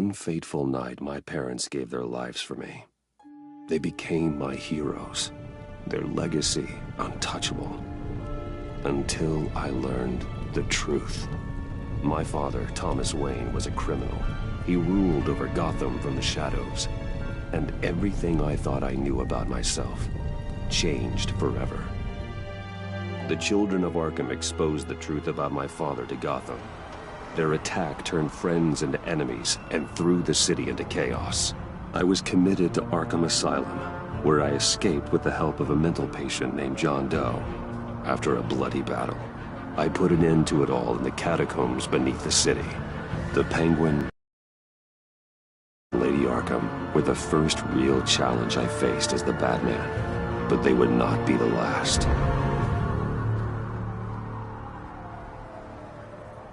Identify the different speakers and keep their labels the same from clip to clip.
Speaker 1: one fateful night, my parents gave their lives for me. They became my heroes, their legacy untouchable. Until I learned the truth. My father, Thomas Wayne, was a criminal. He ruled over Gotham from the shadows. And everything I thought I knew about myself changed forever. The children of Arkham exposed the truth about my father to Gotham. Their attack turned friends into enemies and threw the city into chaos. I was committed to Arkham Asylum, where I escaped with the help of a mental patient named John Doe. After a bloody battle, I put an end to it all in the catacombs beneath the city. The Penguin, Lady Arkham were the first real challenge I faced as the Batman, but they would not be the last.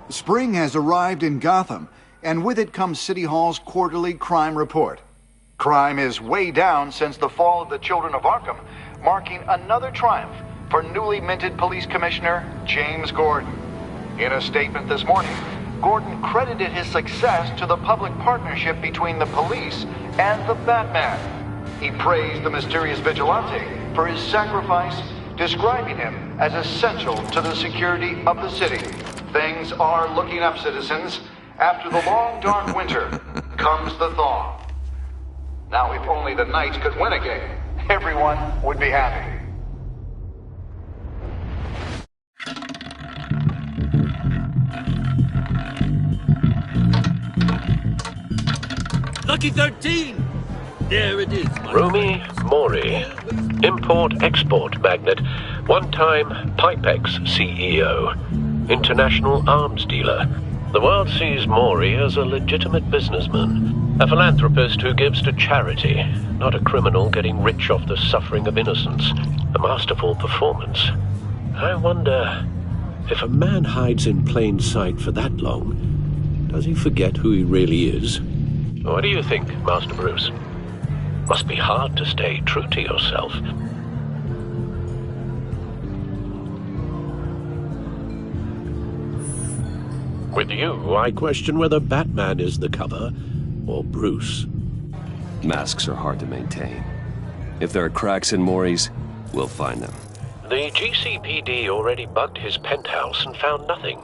Speaker 2: Spring has arrived in Gotham, and with it comes City Hall's quarterly crime report. Crime is way down since the fall of the Children of Arkham, marking another triumph for newly minted Police Commissioner James Gordon. In a statement this morning, Gordon credited his success to the public partnership between the police and the Batman. He praised the mysterious vigilante for his sacrifice, describing him as essential to the security of the city. Things are looking up, citizens. After the long, dark winter comes the thaw. Now, if only the Knights could win again, everyone would be happy.
Speaker 3: Lucky 13! There it is.
Speaker 4: Romy Mori, import-export magnate, one-time Pipex CEO, international arms dealer. The world sees Mori as a legitimate businessman, a philanthropist who gives to charity, not a criminal getting rich off the suffering of innocence. A masterful performance. I wonder, if a man hides in plain sight for that long, does he forget who he really is? What do you think, Master Bruce? Must be hard to stay true to yourself. With you, I question whether Batman is the cover, or Bruce.
Speaker 1: Masks are hard to maintain. If there are cracks in Mori's, we'll find them.
Speaker 4: The GCPD already bugged his penthouse and found nothing,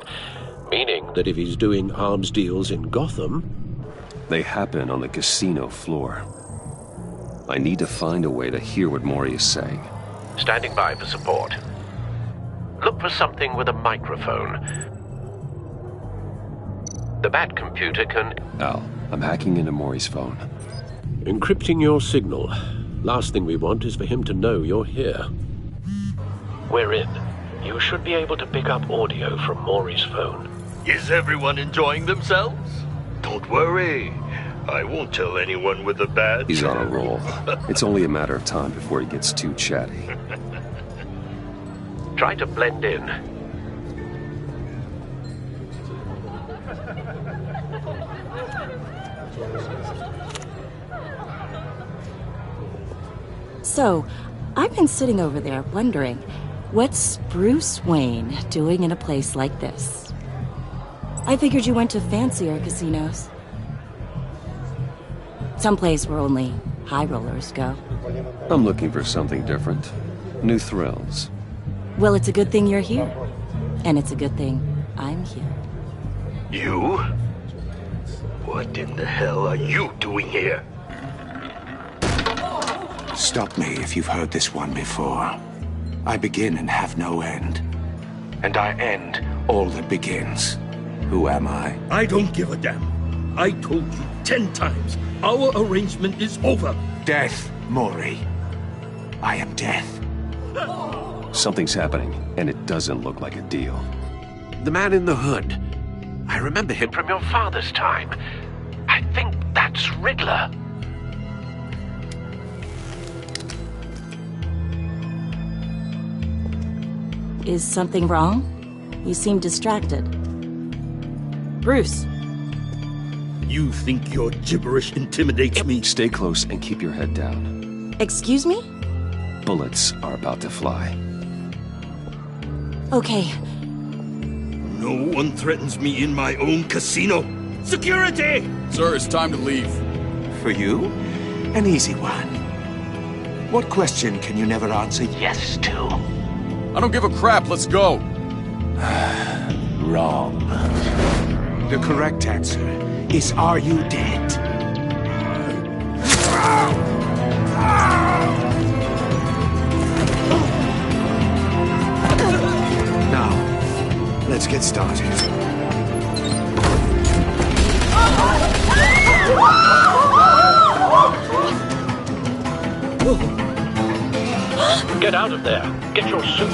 Speaker 4: meaning that if he's doing arms deals in Gotham...
Speaker 1: They happen on the casino floor. I need to find a way to hear what Mori is saying.
Speaker 4: Standing by for support. Look for something with a microphone. The Bat computer can...
Speaker 1: Al, I'm hacking into Mori's phone.
Speaker 4: Encrypting your signal. Last thing we want is for him to know you're here. We're in. You should be able to pick up audio from Mori's phone.
Speaker 3: Is everyone enjoying themselves? Don't worry. I won't tell anyone with the Bat.
Speaker 1: He's on a roll. It's only a matter of time before he gets too chatty.
Speaker 4: Try to blend in.
Speaker 5: So, I've been sitting over there wondering, what's Bruce Wayne doing in a place like this? I figured you went to fancier casinos. Someplace where only high rollers go.
Speaker 1: I'm looking for something different. New thrills.
Speaker 5: Well, it's a good thing you're here. And it's a good thing I'm here.
Speaker 3: You? What in the hell are you doing here?
Speaker 6: Stop me if you've heard this one before. I begin and have no end. And I end all that begins. Who am I?
Speaker 3: I don't give a damn. I told you 10 times. Our arrangement is over.
Speaker 6: Death, Mori. I am death.
Speaker 1: Something's happening, and it doesn't look like a deal.
Speaker 4: The man in the hood. I remember him from your father's time. I think that's Riddler.
Speaker 5: Is something wrong? You seem distracted. Bruce.
Speaker 3: You think your gibberish intimidates me?
Speaker 1: Stay close and keep your head down.
Speaker 5: Excuse me?
Speaker 1: Bullets are about to fly.
Speaker 5: Okay.
Speaker 3: No one threatens me in my own casino.
Speaker 7: Security!
Speaker 8: Sir, it's time to leave.
Speaker 6: For you, an easy one. What question can you never answer yes to?
Speaker 8: I don't give a crap, let's go.
Speaker 6: Wrong. The correct answer is, are you dead? Now, let's get started.
Speaker 4: Get out of there. Get your suit.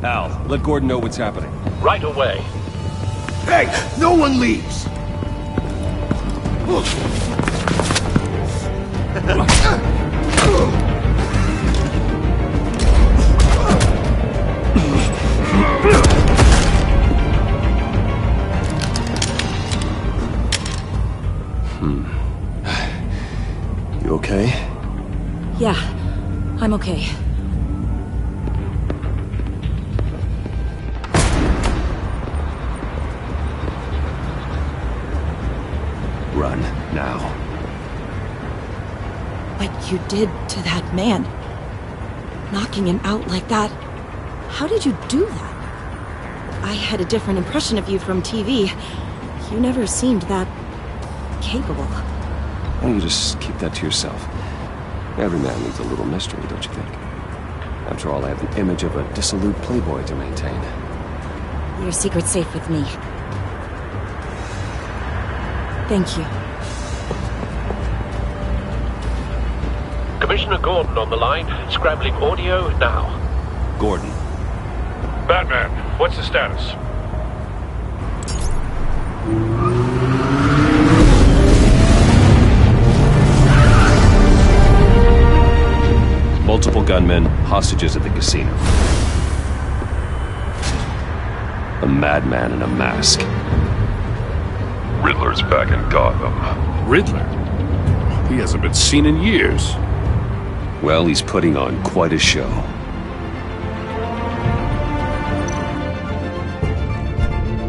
Speaker 1: Al, let Gordon know what's happening.
Speaker 4: Right away.
Speaker 6: Hey, no one leaves!
Speaker 1: You okay?
Speaker 5: Yeah, I'm okay.
Speaker 1: Run, now.
Speaker 5: What you did to that man. Knocking him out like that. How did you do that? I had a different impression of you from TV. You never seemed that capable.
Speaker 1: Why don't you just keep that to yourself? Every man needs a little mystery, don't you think? After all, I have an image of a dissolute playboy to maintain.
Speaker 5: Your secret's safe with me. Thank you.
Speaker 4: Commissioner Gordon on the line. Scrambling audio now.
Speaker 1: Gordon.
Speaker 3: Batman, what's the status?
Speaker 1: Multiple gunmen, hostages at the casino. A madman in a mask.
Speaker 3: Riddler's back in Gotham.
Speaker 7: Riddler? He hasn't been seen in years.
Speaker 1: Well, he's putting on quite a show.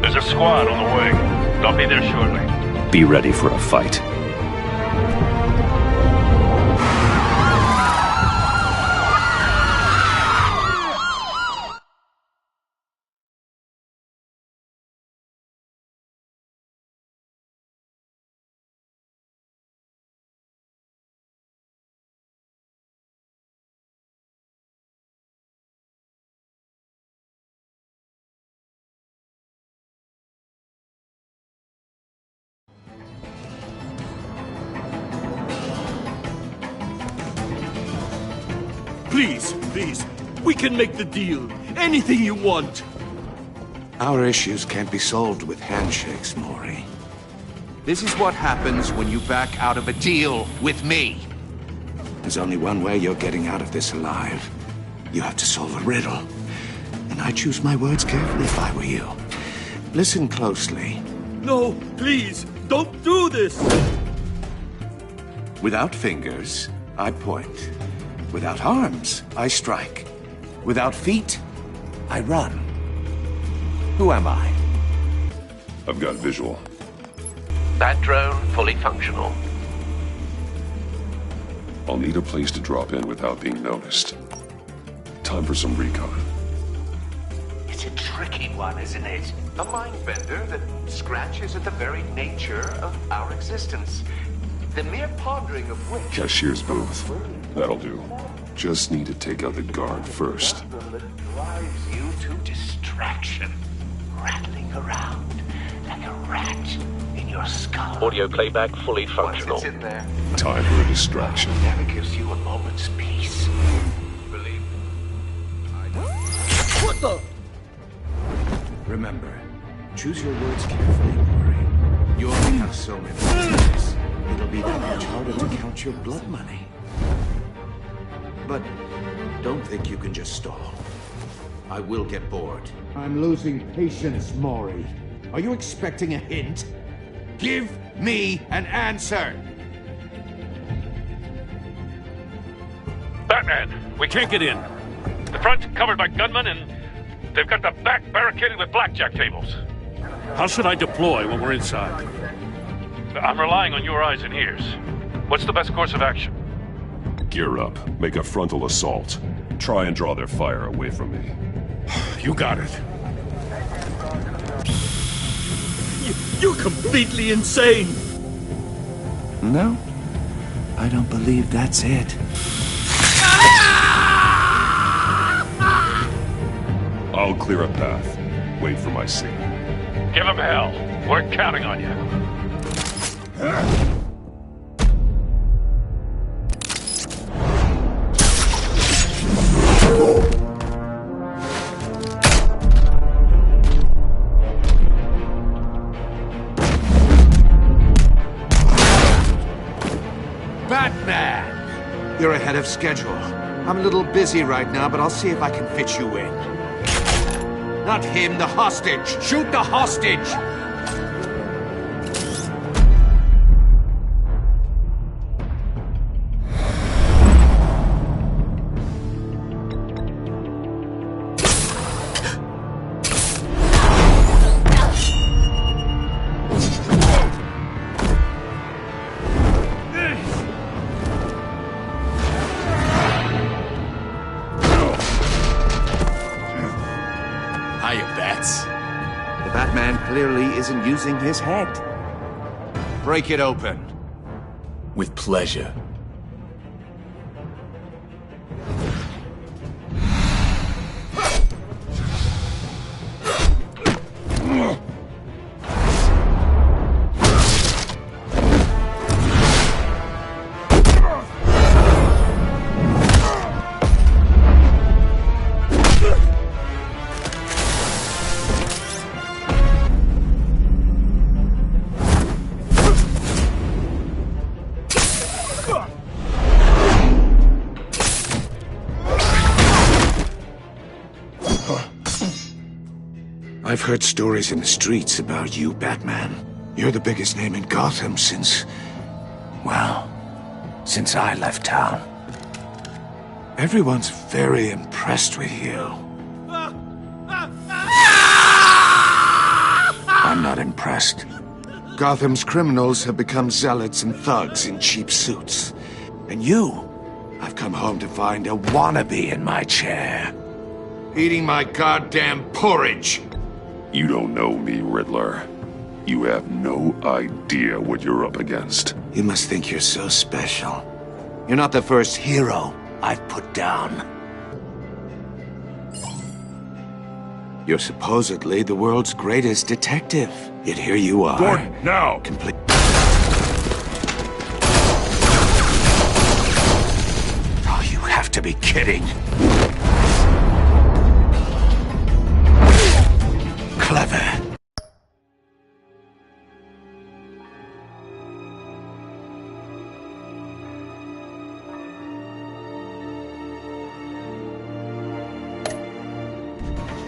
Speaker 3: There's a squad on the way. I'll be there shortly.
Speaker 1: Be ready for a fight.
Speaker 7: Please, we can make the deal. Anything you want.
Speaker 6: Our issues can't be solved with handshakes, Maury.
Speaker 9: This is what happens when you back out of a deal with me.
Speaker 6: There's only one way you're getting out of this alive. You have to solve a riddle. And I choose my words carefully if I were you. Listen closely.
Speaker 7: No, please, don't do this.
Speaker 6: Without fingers, I point. Without arms, I strike. Without feet, I run. Who am I?
Speaker 3: I've got visual.
Speaker 4: Bat drone fully functional.
Speaker 3: I'll need a place to drop in without being noticed. Time for some recon.
Speaker 9: It's a tricky one, isn't it? A mind bender that scratches at the very nature of our existence. The mere pondering of which...
Speaker 3: Cashier's booth. That'll do. Just need to take out the guard first.
Speaker 9: ...that drives you to distraction. Rattling around like a rat in your skull.
Speaker 4: Audio playback fully functional.
Speaker 9: Once it's in there,
Speaker 3: Time for a distraction.
Speaker 9: it never gives you a moment's peace. Believe
Speaker 7: What the?
Speaker 6: Remember, choose your words carefully, Maury. You only have so many lives. It'll be that much harder to count your blood money. But don't think you can just stall. I will get bored.
Speaker 10: I'm losing patience, Maury. Are you expecting a hint?
Speaker 6: Give me an answer!
Speaker 11: Batman, we can't get in. The front's covered by gunmen, and they've got the back barricaded with blackjack tables.
Speaker 7: How should I deploy when we're inside?
Speaker 11: I'm relying on your eyes and ears. What's the best course of action?
Speaker 12: Gear up. Make a frontal assault. Try and draw their fire away from me.
Speaker 7: You got it. You're completely insane!
Speaker 6: No, I don't believe that's it.
Speaker 12: I'll clear a path. Wait for my signal.
Speaker 11: Give him hell. We're counting on you.
Speaker 6: Batman! You're ahead of schedule. I'm a little busy right now, but I'll see if I can fit you in. Not him, the hostage! Shoot the hostage! Clearly isn't using his head. Break it open.
Speaker 8: With pleasure.
Speaker 6: I've heard stories in the streets about you, Batman. You're the biggest name in Gotham since... well, since I left town. Everyone's very impressed with you. I'm not impressed. Gotham's criminals have become zealots and thugs in cheap suits. And you, I've come home to find a wannabe in my chair. Eating my goddamn porridge.
Speaker 12: You don't know me, Riddler. You have no idea what you're up against.
Speaker 6: You must think you're so special. You're not the first hero I've put down. You're supposedly the world's greatest detective. Yet here you are.
Speaker 12: Gordon, now!
Speaker 6: Complete. Oh, you have to be kidding. Clever.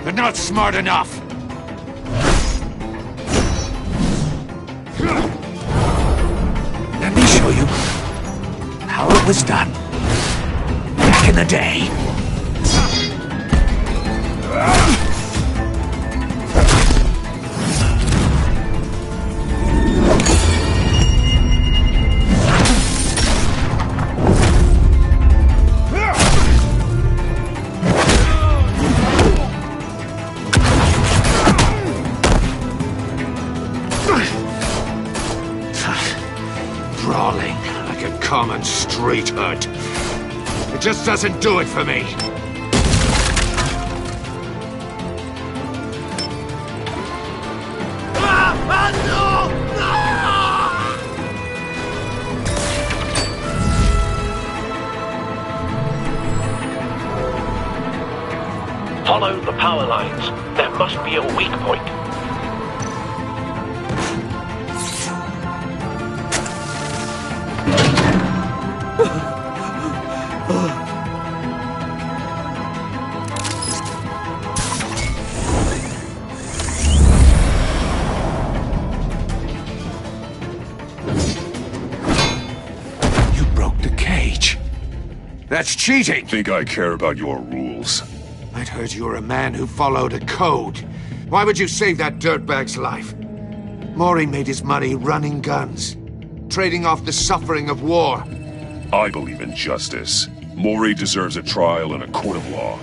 Speaker 6: They're not smart enough. Let me show you how it was done back in the day. Brawling like a common street hood. It just doesn't do it for me.
Speaker 4: Follow the power lines. There must be a weak point.
Speaker 6: That's cheating!
Speaker 12: Think I care about your rules?
Speaker 6: I'd heard you were a man who followed a code. Why would you save that dirtbag's life? Mori made his money running guns, trading off the suffering of war.
Speaker 12: I believe in justice. Mori deserves a trial in a court of law.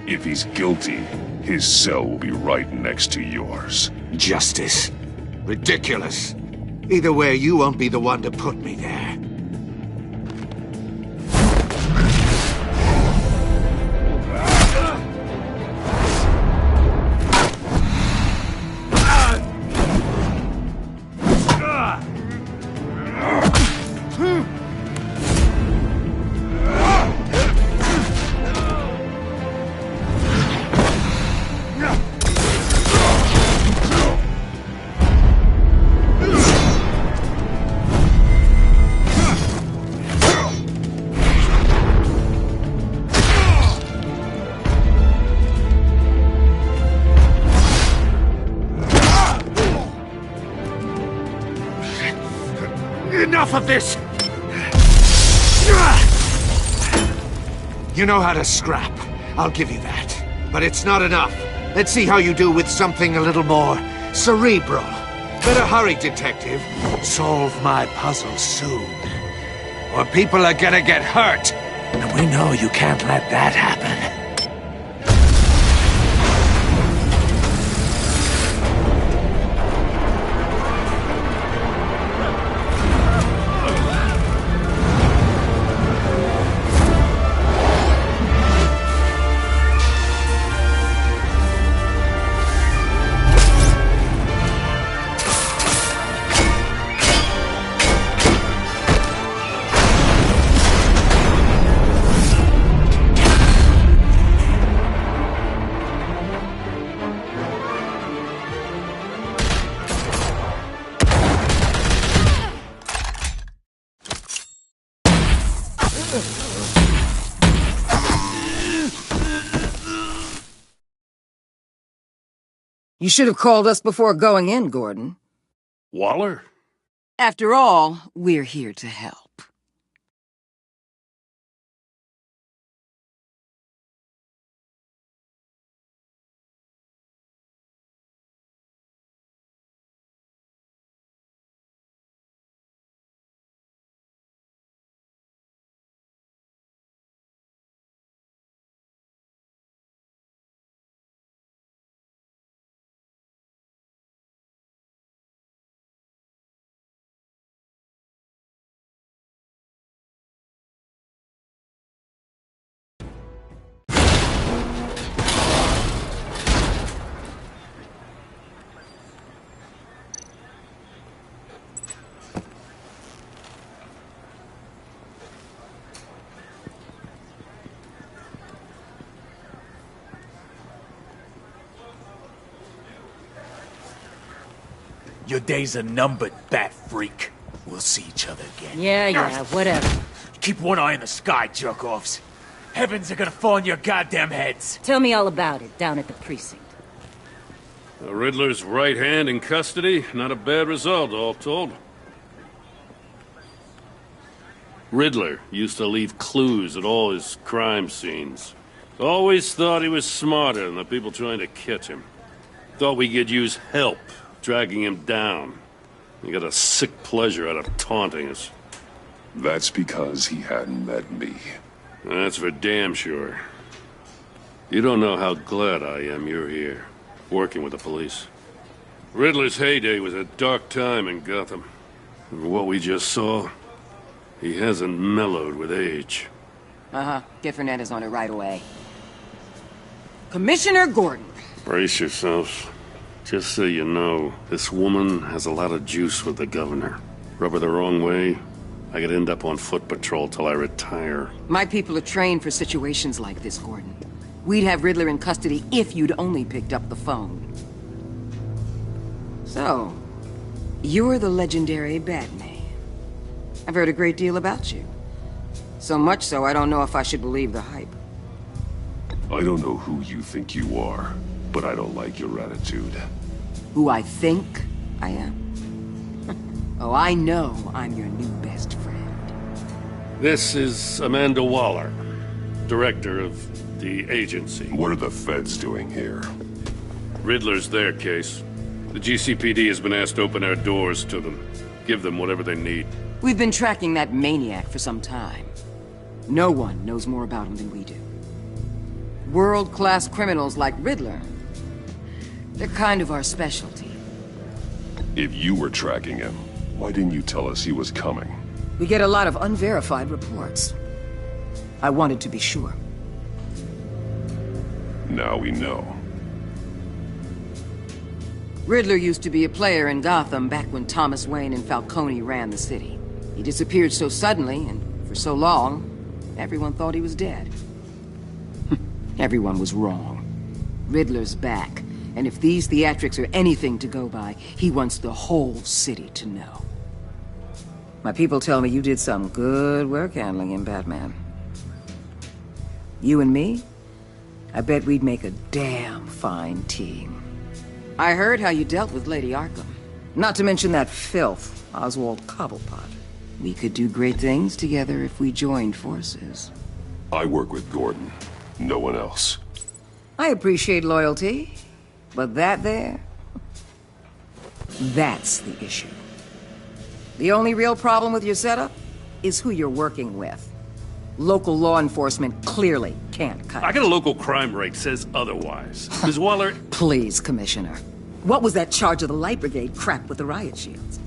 Speaker 12: If he's guilty, his cell will be right next to yours.
Speaker 6: Justice? Ridiculous. Either way, you won't be the one to put me there. Enough of this! You know how to scrap. I'll give you that. But it's not enough. Let's see how you do with something a little more cerebral. Better hurry, detective. Solve my puzzle soon. Or people are gonna get hurt. And we know you can't let that happen.
Speaker 13: You should have called us before going in, Gordon.
Speaker 7: Waller?
Speaker 13: After all, we're here to help.
Speaker 8: Your days are numbered, bat freak. We'll see each other again.
Speaker 13: Yeah, whatever.
Speaker 8: Keep one eye in the sky, jerk-offs. Heavens are gonna fall on your goddamn heads.
Speaker 13: Tell me all about it, down at the precinct.
Speaker 7: The Riddler's right hand in custody. Not a bad result, all told. Riddler used to leave clues at all his crime scenes. Always thought he was smarter than the people trying to catch him. Thought we could use help dragging him down. He got a sick pleasure out of taunting us.
Speaker 12: That's because he hadn't met me.
Speaker 7: That's for damn sure. You don't know how glad I am you're here, working with the police. Riddler's heyday was a dark time in Gotham. And what we just saw, he hasn't mellowed with age.
Speaker 13: Uh-huh. Get Fernandez on it right away. Commissioner Gordon.
Speaker 7: Brace yourselves. Just so you know, this woman has a lot of juice with the governor. Rub her the wrong way, I could end up on foot patrol till I retire.
Speaker 13: My people are trained for situations like this, Gordon. We'd have Riddler in custody if you'd only picked up the phone. So, you're the legendary Batman. I've heard a great deal about you. So much so, I don't know if I should believe the hype.
Speaker 12: I don't know who you think you are, but I don't like your attitude.
Speaker 13: Who I think I am? Oh, I know I'm your new best friend.
Speaker 7: This is Amanda Waller, director of the agency.
Speaker 12: What are the feds doing here?
Speaker 7: Riddler's their case. The GCPD has been asked to open our doors to them. Give them whatever they need.
Speaker 13: We've been tracking that maniac for some time. No one knows more about him than we do. World-class criminals like Riddler. They're kind of our specialty.
Speaker 12: If you were tracking him, why didn't you tell us he was coming?
Speaker 13: We get a lot of unverified reports. I wanted to be sure.
Speaker 12: Now we know.
Speaker 13: Riddler used to be a player in Gotham back when Thomas Wayne and Falcone ran the city. He disappeared so suddenly and for so long, everyone thought he was dead. Everyone was wrong. Riddler's back, and if these theatrics are anything to go by, he wants the whole city to know. My people tell me you did some good work handling him, Batman. You and me? I bet we'd make a damn fine team. I heard how you dealt with Lady Arkham. Not to mention that filth, Oswald Cobblepot. We could do great things together if we joined forces.
Speaker 12: I work with Gordon. No one else.
Speaker 13: I appreciate loyalty, but that there... that's the issue. The only real problem with your setup is who you're working with. Local law enforcement clearly can't cut it.
Speaker 7: I got a local crime rate says otherwise. Ms. Waller...
Speaker 13: Please, Commissioner. What was that charge of the Light Brigade crap with the riot shields?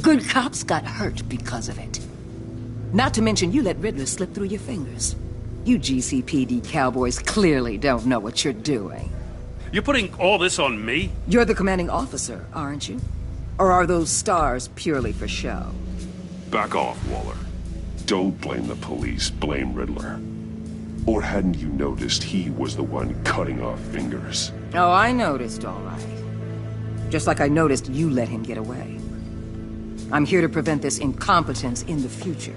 Speaker 13: Good cops got hurt because of it. Not to mention you let Riddler slip through your fingers. You GCPD cowboys clearly don't know what you're doing.
Speaker 7: You're putting all this on me?
Speaker 13: You're the commanding officer, aren't you? Or are those stars purely for show?
Speaker 12: Back off, Waller. Don't blame the police, blame Riddler. Or hadn't you noticed he was the one cutting off fingers?
Speaker 13: Oh, I noticed, all right. Just like I noticed you let him get away. I'm here to prevent this incompetence in the future.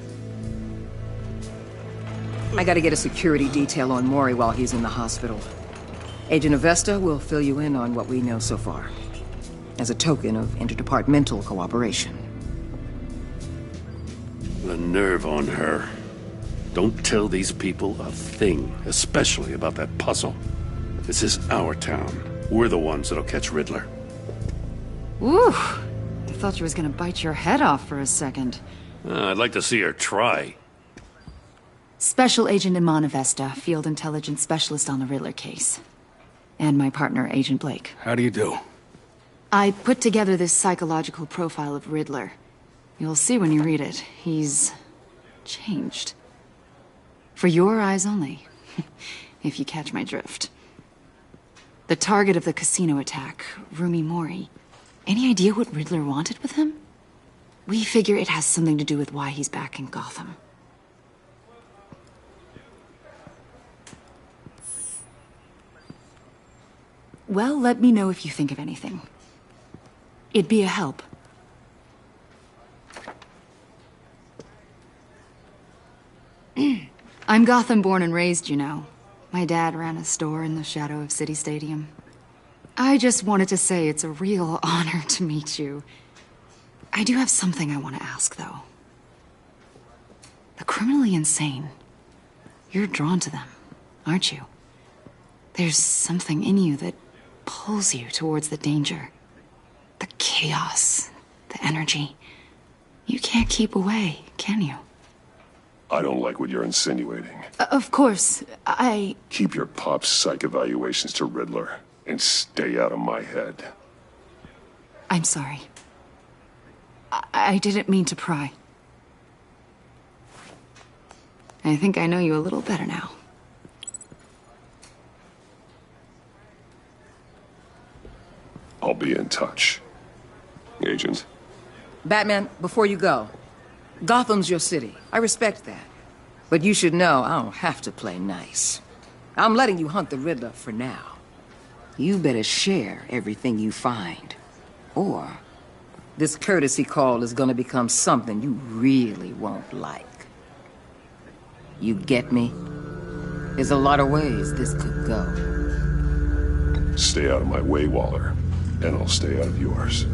Speaker 13: I gotta get a security detail on Mori while he's in the hospital. Agent Avesta will fill you in on what we know so far, as a token of interdepartmental cooperation.
Speaker 7: The nerve on her. Don't tell these people a thing, especially about that puzzle. This is our town. We're the ones that'll catch Riddler.
Speaker 14: Ooh, I thought you was gonna bite your head off for a second.
Speaker 7: I'd like to see her try.
Speaker 14: Special Agent Iman Avesta, Field Intelligence Specialist on the Riddler case. And my partner, Agent Blake.
Speaker 15: How do you do?
Speaker 14: I put together this psychological profile of Riddler. You'll see when you read it. He's... changed. For your eyes only, if you catch my drift. The target of the casino attack, Rumi Mori. Any idea what Riddler wanted with him? We figure it has something to do with why he's back in Gotham. Well, let me know if you think of anything. It'd be a help. I'm Gotham born and raised, you know. My dad ran a store in the shadow of City Stadium. I just wanted to say it's a real honor to meet you. I do have something I want to ask, though. The criminally insane. You're drawn to them, aren't you? There's something in you that pulls you towards the danger. The chaos, the energy. You can't keep away, can you?
Speaker 12: I don't like what you're insinuating.
Speaker 14: Of course, I...
Speaker 12: Keep your pop psych evaluations to Riddler, and stay out of my head.
Speaker 14: I'm sorry. I didn't mean to pry. I think I know you a little better now.
Speaker 12: I'll be in touch. Agent?
Speaker 13: Batman, before you go, Gotham's your city. I respect that. But you should know I don't have to play nice. I'm letting you hunt the Riddler for now. You better share everything you find. Or this courtesy call is gonna become something you really won't like. You get me? There's a lot of ways this could go.
Speaker 12: Stay out of my way, Waller. And I'll stay out of yours.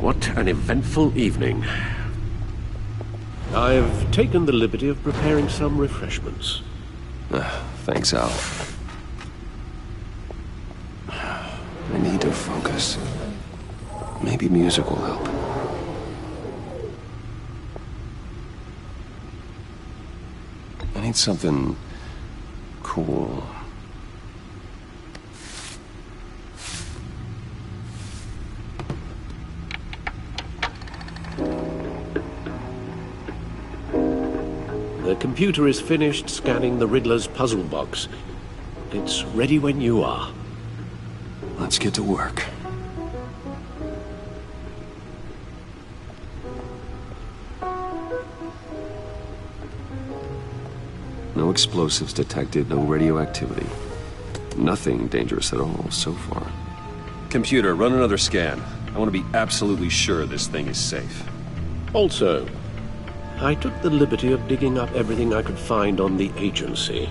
Speaker 4: What an eventful evening. I've taken the liberty of preparing some refreshments.
Speaker 1: Thanks, Al. I need to focus. Maybe music will help. I need something cool.
Speaker 4: The computer is finished scanning the Riddler's puzzle box. It's ready when you are.
Speaker 1: Let's get to work. No explosives detected, no radioactivity. Nothing dangerous at all so far. Computer, run another scan. I want to be absolutely sure this thing is safe.
Speaker 4: Also, I took the liberty of digging up everything I could find on the agency.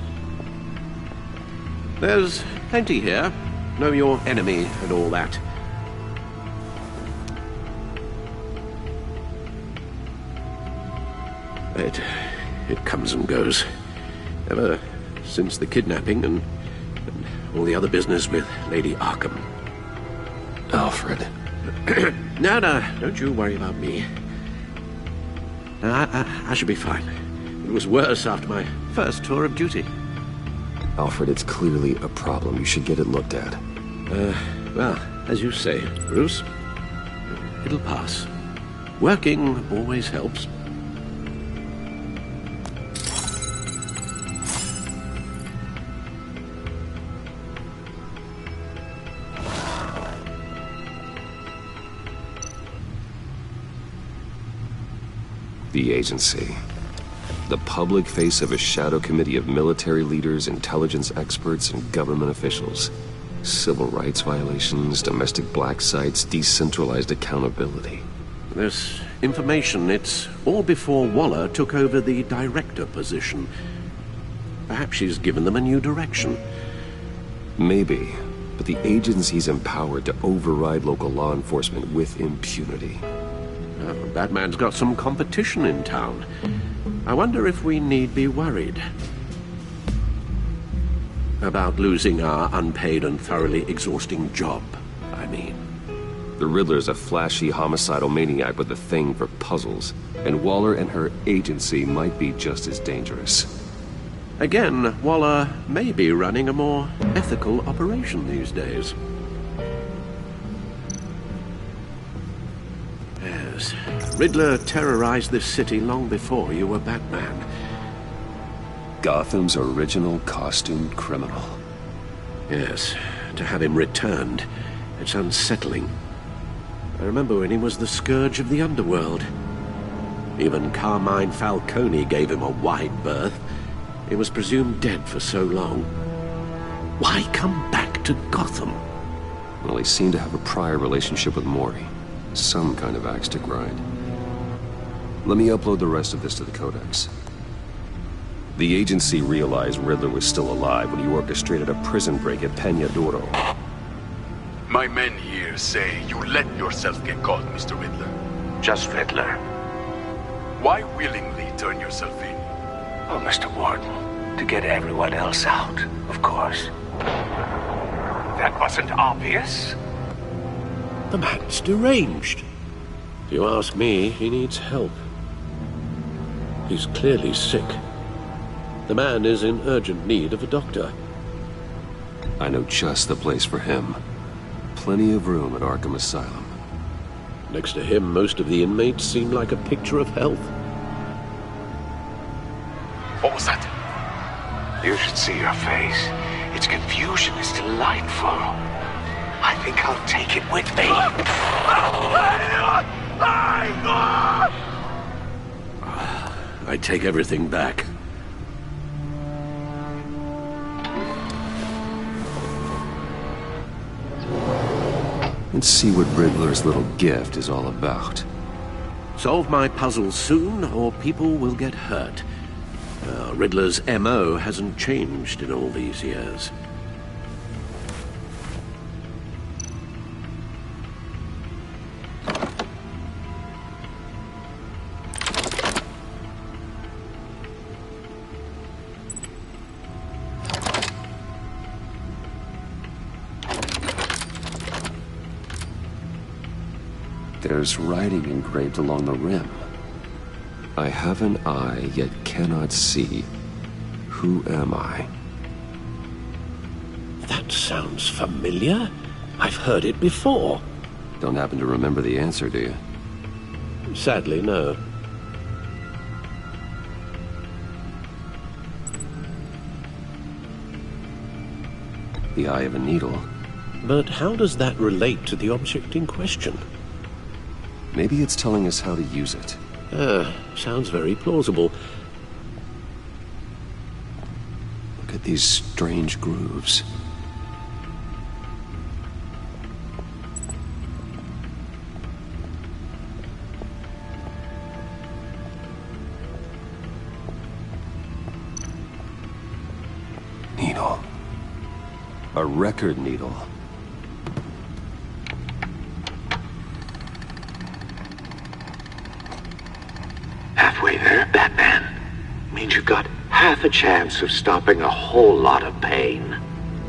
Speaker 4: There's plenty here. Know your enemy and all that. It comes and goes. Ever since the kidnapping and all the other business with Lady Arkham.
Speaker 1: Alfred.
Speaker 4: No, don't you worry about me. I should be fine. It was worse after my first tour of duty.
Speaker 1: Alfred, it's clearly a problem. You should get it looked at.
Speaker 4: Well, as you say, Bruce, it'll pass. Working always helps.
Speaker 1: The agency. The public face of a shadow committee of military leaders, intelligence experts, and government officials. Civil rights violations, domestic black sites, decentralized accountability.
Speaker 4: This information, it's all before Waller took over the director position. Perhaps she's given them a new direction.
Speaker 1: Maybe, but the agency's empowered to override local law enforcement with impunity.
Speaker 4: Batman's got some competition in town. I wonder if we need be worried about losing our unpaid and thoroughly exhausting job, I mean.
Speaker 1: The Riddler's a flashy homicidal maniac with a thing for puzzles, and Waller and her agency might be just as dangerous.
Speaker 4: Again, Waller may be running a more ethical operation these days. Yes, Riddler terrorized this city long before you were Batman.
Speaker 1: Gotham's original costumed criminal.
Speaker 4: Yes, to have him returned, it's unsettling. I remember when he was the scourge of the underworld. Even Carmine Falcone gave him a wide berth. He was presumed dead for so long. Why come back to Gotham?
Speaker 1: Well, he seemed to have a prior relationship with Mori. Some kind of axe to grind. Let me upload the rest of this to the Codex. The agency realized Riddler was still alive when he orchestrated a prison break at Peña Duro.
Speaker 15: My men here say you let yourself get caught, Mr. Riddler.
Speaker 16: Just Riddler.
Speaker 15: Why willingly turn yourself in?
Speaker 16: Oh, Mr. Warden, to get everyone else out, of course. That wasn't obvious.
Speaker 4: The man's deranged. If you ask me, he needs help. He's clearly sick. The man is in urgent need of a doctor.
Speaker 1: I know just the place for him. Plenty of room at Arkham Asylum.
Speaker 4: Next to him, most of the inmates seem like a picture of health.
Speaker 15: What was that?
Speaker 16: You should see your face. Its confusion is delightful. I think I'll take it with me.
Speaker 4: I take everything back.
Speaker 1: Let's see what Riddler's little gift is all about.
Speaker 4: Solve my puzzle soon, or people will get hurt. Riddler's M.O. hasn't changed in all these years.
Speaker 1: There's writing engraved along the rim. I have an eye, yet cannot see. Who am I?
Speaker 4: That sounds familiar. I've heard it before.
Speaker 1: Don't happen to remember the answer, do you?
Speaker 4: Sadly, no.
Speaker 1: The eye of a needle.
Speaker 4: But how does that relate to the object in question?
Speaker 1: Maybe it's telling us how to use it.
Speaker 4: Sounds very plausible.
Speaker 1: Look at these strange grooves. Needle. A record needle.
Speaker 16: Halfway there, Batman. Means you've got half a chance of stopping a whole lot of pain.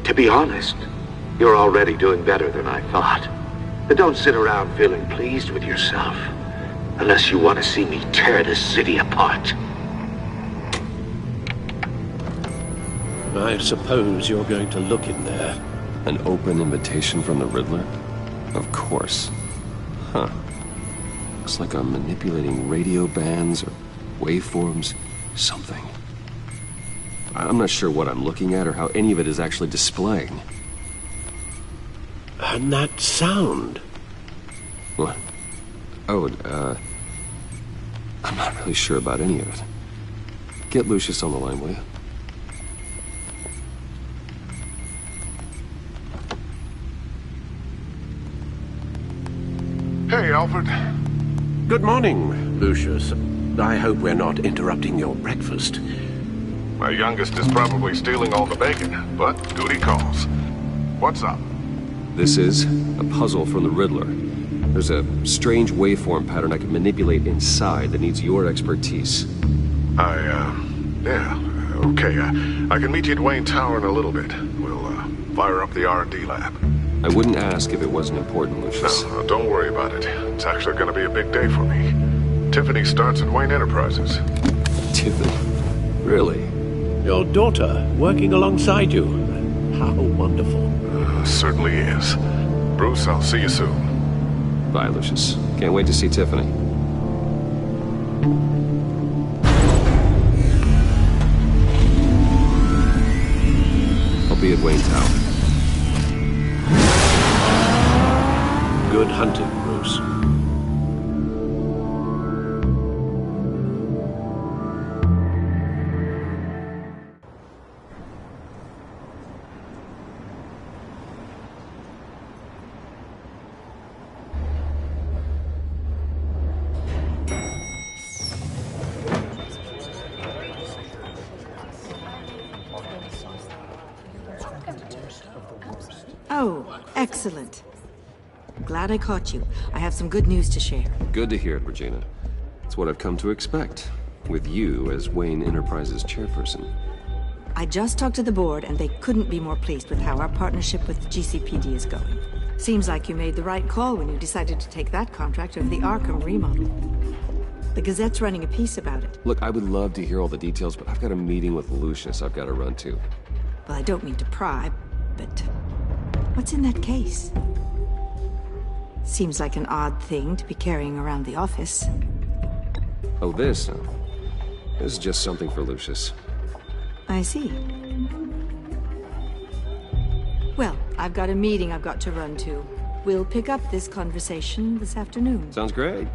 Speaker 16: To be honest, you're already doing better than I thought. But don't sit around feeling pleased with yourself, unless you want to see me tear this city apart.
Speaker 4: I suppose you're going to look in there.
Speaker 1: An open invitation from the Riddler? Of course. Huh. Looks like I'm manipulating radio bands or waveforms, something. I'm not sure what I'm looking at or how any of it is actually displaying.
Speaker 4: And that sound?
Speaker 1: What? Oh, I'm not really sure about any of it. Get Lucius on the line, will you?
Speaker 17: Hey, Alfred.
Speaker 4: Good morning, Lucius. I hope we're not interrupting your breakfast.
Speaker 17: My youngest is probably stealing all the bacon, but duty calls. What's up?
Speaker 1: This is a puzzle from the Riddler. There's a strange waveform pattern I can manipulate inside that needs your expertise.
Speaker 17: Yeah, okay. I can meet you at Wayne Tower in a little bit. We'll, fire up the R&D lab.
Speaker 1: I wouldn't ask if it wasn't important, Lucius.
Speaker 17: No, don't worry about it. It's actually gonna be a big day for me. Tiffany starts at Wayne Enterprises.
Speaker 1: Tiffany? Really?
Speaker 4: Your daughter working alongside you. How wonderful.
Speaker 17: Certainly is. Bruce, I'll see you soon.
Speaker 1: Bye, Lucius. Can't wait to see Tiffany. I'll be at Wayne Tower.
Speaker 4: Good hunting, Bruce.
Speaker 18: Oh, excellent. Glad I caught you. I have some good news to share.
Speaker 1: Good to hear it, Regina. It's what I've come to expect, with you as Wayne Enterprises chairperson.
Speaker 18: I just talked to the board, and they couldn't be more pleased with how our partnership with GCPD is going. Seems like you made the right call when you decided to take that contract over the Arkham remodel. The Gazette's running a piece about it.
Speaker 1: Look, I would love to hear all the details, but I've got a meeting with Lucius I've got to run to.
Speaker 18: Well, I don't mean to pry, but what's in that case? Seems like an odd thing to be carrying around the office.
Speaker 1: Oh, this? No. This is just something for Lucius.
Speaker 18: I see. Well, I've got a meeting I've got to run to. We'll pick up this conversation this afternoon.
Speaker 1: Sounds great.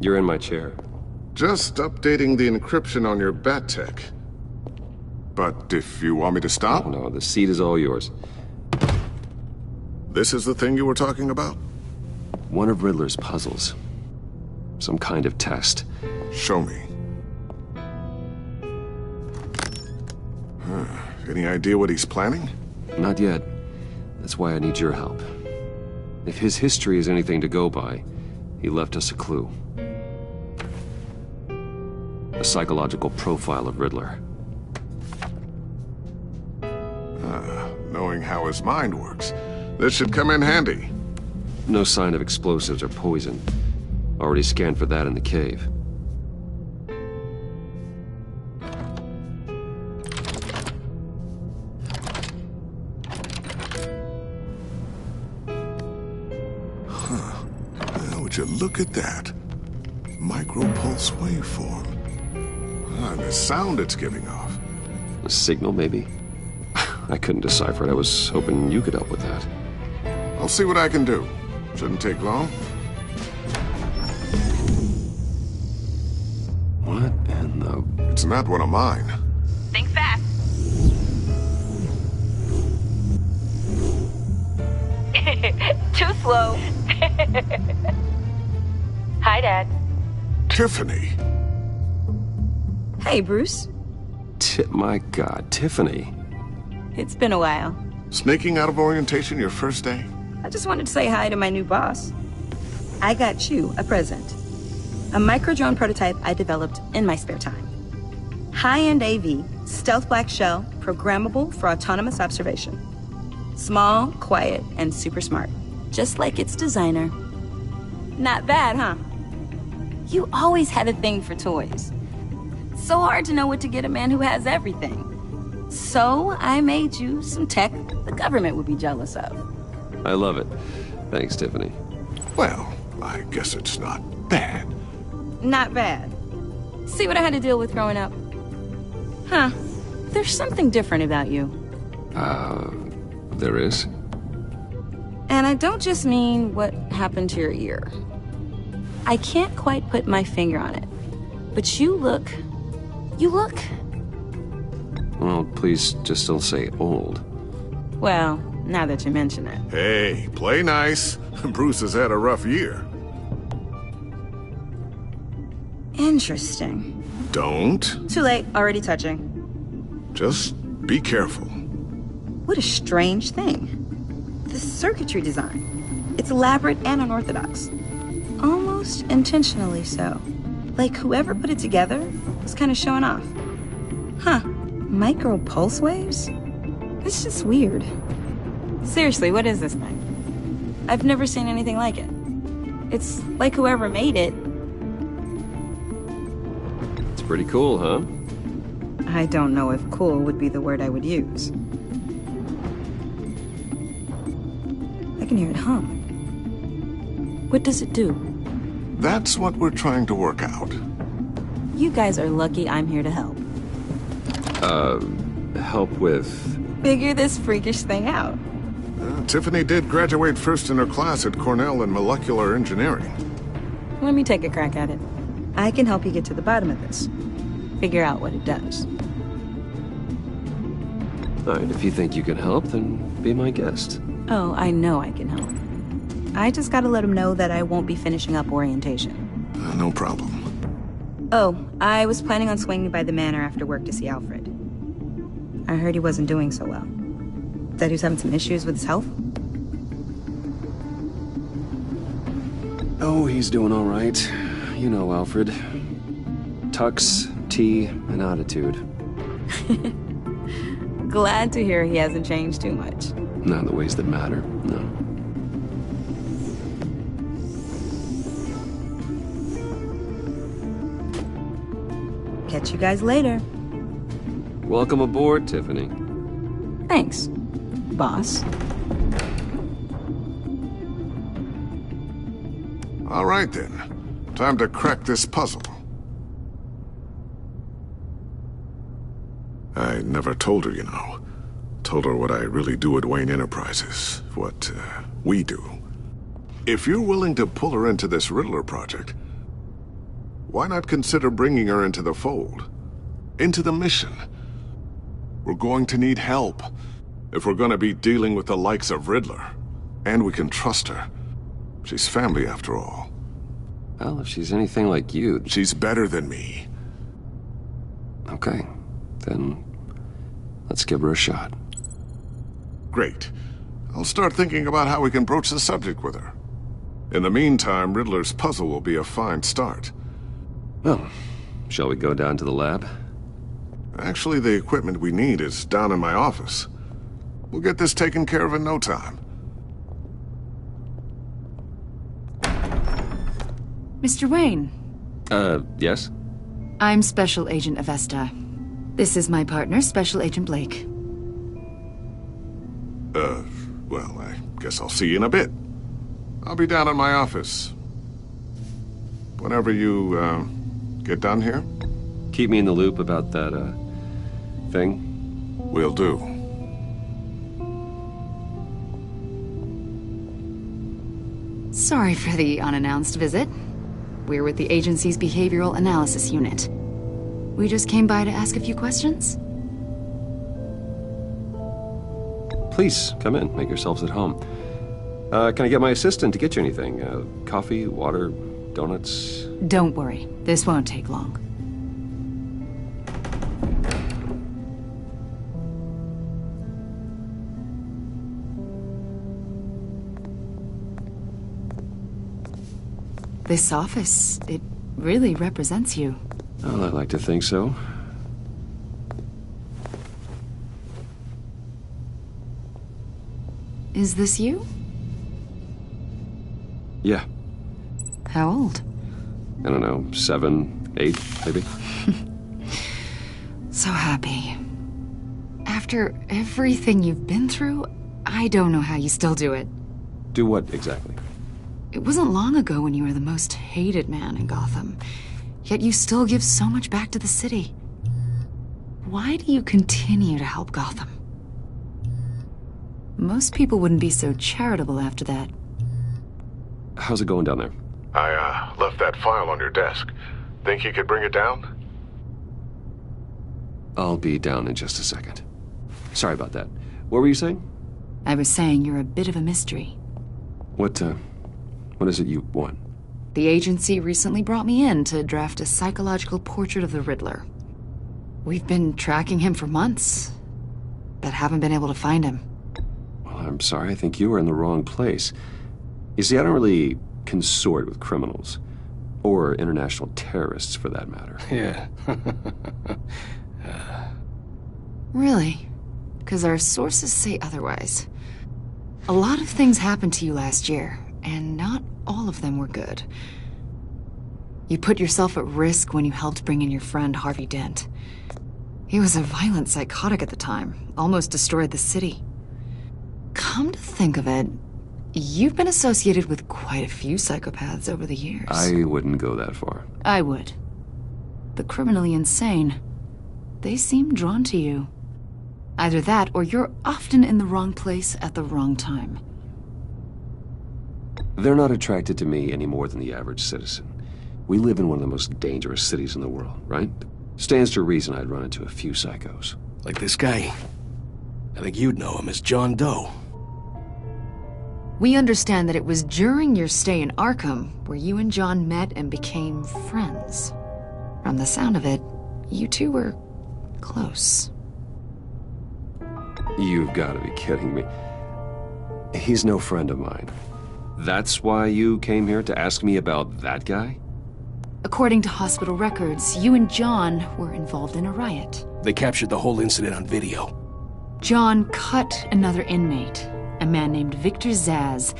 Speaker 1: You're in my chair.
Speaker 17: Just updating the encryption on your Bat-Tech. But if you want me to stop?
Speaker 1: Oh, no, the seat is all yours.
Speaker 17: This is the thing you were talking about?
Speaker 1: One of Riddler's puzzles. Some kind of test.
Speaker 17: Show me. Any idea what he's planning?
Speaker 1: Not yet. That's why I need your help. If his history is anything to go by, he left us a clue. A psychological profile of Riddler.
Speaker 17: Knowing how his mind works, this should come in handy.
Speaker 1: No sign of explosives or poison. Already scanned for that in the cave.
Speaker 17: Would you look at that? Micropulse waveform. And the sound it's giving off.
Speaker 1: A signal, maybe? I couldn't decipher it. I was hoping you could help with that.
Speaker 17: I'll see what I can do. Shouldn't take long.
Speaker 1: What in the...
Speaker 17: It's not one of mine.
Speaker 19: Think fast. Too slow. Hi, Dad.
Speaker 17: Tiffany.
Speaker 5: Hey, Bruce.
Speaker 1: My God, Tiffany.
Speaker 5: It's been a while.
Speaker 17: Sneaking out of orientation your first day?
Speaker 5: I just wanted to say hi to my new boss. I got you a present. A micro-drone prototype I developed in my spare time. High-end AV, stealth black shell, programmable for autonomous observation. Small, quiet, and super smart. Just like its designer. Not bad, huh? You always had a thing for toys. So hard to know what to get a man who has everything. So I made you some tech the government would be jealous of.
Speaker 1: I love it. Thanks, Tiffany.
Speaker 17: Well, I guess it's not bad.
Speaker 5: Not bad. See what I had to deal with growing up? Huh. There's something different about you.
Speaker 1: There is?
Speaker 5: And I don't just mean what happened to your ear. I can't quite put my finger on it. But you look...
Speaker 1: Well, please just don't say old.
Speaker 5: Well, now that you mention it.
Speaker 17: Hey, play nice. Bruce has had a rough year.
Speaker 5: Interesting.
Speaker 17: Don't.
Speaker 5: Too late, already touching.
Speaker 17: Just be careful.
Speaker 5: What a strange thing. The circuitry design. It's elaborate and unorthodox. Almost intentionally so. Like whoever put it together was kind of showing off. Huh. Micro pulse waves? It's just weird. Seriously, what is this thing? I've never seen anything like it. It's like whoever made it.
Speaker 1: It's pretty cool, huh?
Speaker 5: I don't know if cool would be the word I would use. I can hear it hum. What does it do?
Speaker 17: That's what we're trying to work out.
Speaker 5: You guys are lucky I'm here to help.
Speaker 1: Help with...
Speaker 5: Figure this freakish thing out.
Speaker 17: Tiffany did graduate first in her class at Cornell in molecular engineering.
Speaker 5: Let me take a crack at it. I can help you get to the bottom of this. Figure out what it does.
Speaker 1: All right, if you think you can help, then be my guest.
Speaker 5: Oh, I know I can help. I just gotta let him know that I won't be finishing up orientation.
Speaker 17: No problem.
Speaker 5: Oh, I was planning on swinging by the manor after work to see Alfred. I heard he wasn't doing so well. That he was having some issues with his health?
Speaker 1: Oh, he's doing all right. You know Alfred. Tux, tea, and attitude.
Speaker 5: Glad to hear he hasn't changed too much.
Speaker 1: Not in the ways that matter, no.
Speaker 5: Catch you guys later.
Speaker 1: Welcome aboard, Tiffany.
Speaker 5: Thanks, boss.
Speaker 17: All right, then. Time to crack this puzzle. I never told her, you know. Told her what I really do at Wayne Enterprises. What, we do. If you're willing to pull her into this Riddler project, why not consider bringing her into the fold? Into the mission? We're going to need help if we're going to be dealing with the likes of Riddler. And we can trust her. She's family, after all.
Speaker 1: Well, if she's anything like you...
Speaker 17: She's better than me.
Speaker 1: Okay. Then let's give her a shot.
Speaker 17: Great. I'll start thinking about how we can broach the subject with her. In the meantime, Riddler's puzzle will be a fine start.
Speaker 1: Well, Shall we go down to the lab?
Speaker 17: Actually, the equipment we need is down in my office. We'll get this taken care of in no time.
Speaker 14: Mr. Wayne.
Speaker 1: Yes?
Speaker 14: I'm Special Agent Avesta. This is my partner, Special Agent Blake.
Speaker 17: Well, I guess I'll see you in a bit. I'll be down in my office. Whenever you, get done here.
Speaker 1: Keep me in the loop about that, thing.
Speaker 17: Will do.
Speaker 14: Sorry for the unannounced visit. We're with the agency's Behavioral Analysis Unit. We just came by to ask a few questions.
Speaker 1: Please, come in. Make yourselves at home. Can I get my assistant to get you anything? Coffee, water, donuts?
Speaker 14: Don't worry. This won't take long. This office, it really represents you.
Speaker 1: Well, I'd like to think so.
Speaker 14: Is this you?
Speaker 1: Yeah.
Speaker 14: How old?
Speaker 1: I don't know, 7, 8, maybe?
Speaker 14: So happy. After everything you've been through, I don't know how you still do it.
Speaker 1: Do what exactly?
Speaker 14: It wasn't long ago when you were the most hated man in Gotham. Yet you still give so much back to the city. Why do you continue to help Gotham? Most people wouldn't be so charitable after that.
Speaker 1: How's it going down there?
Speaker 17: I, left that file on your desk. Think you could bring it down?
Speaker 1: I'll be down in just a second. Sorry about that. What were you saying?
Speaker 14: I was saying you're a bit of a mystery.
Speaker 1: What is it you want?
Speaker 14: The agency recently brought me in to draft a psychological portrait of the Riddler. We've been tracking him for months, but haven't been able to find him.
Speaker 1: Well, I'm sorry. I think you were in the wrong place. You see, I don't really consort with criminals. Or international terrorists, for that matter.
Speaker 7: Yeah.
Speaker 14: Really? Because our sources say otherwise. A lot of things happened to you last year, and not all of them were good. You put yourself at risk when you helped bring in your friend Harvey Dent. He was a violent psychotic at the time, almost destroyed the city. Come to think of it, you've been associated with quite a few psychopaths over the years.
Speaker 1: I wouldn't go that far.
Speaker 14: I would. The criminally insane, they seem drawn to you. Either that, or you're often in the wrong place at the wrong time.
Speaker 1: They're not attracted to me any more than the average citizen. We live in one of the most dangerous cities in the world, right? Stands to reason I'd run into a few psychos.
Speaker 20: Like this guy. I think you'd know him as John Doe.
Speaker 14: We understand that it was during your stay in Arkham where you and John met and became friends. From the sound of it, you two were close.
Speaker 1: You've got to be kidding me. He's no friend of mine. That's why you came here to ask me about that guy?
Speaker 14: According to hospital records, you and John were involved in a riot.
Speaker 20: They captured the whole incident on video.
Speaker 14: John cut another inmate, a man named Victor Zsasz.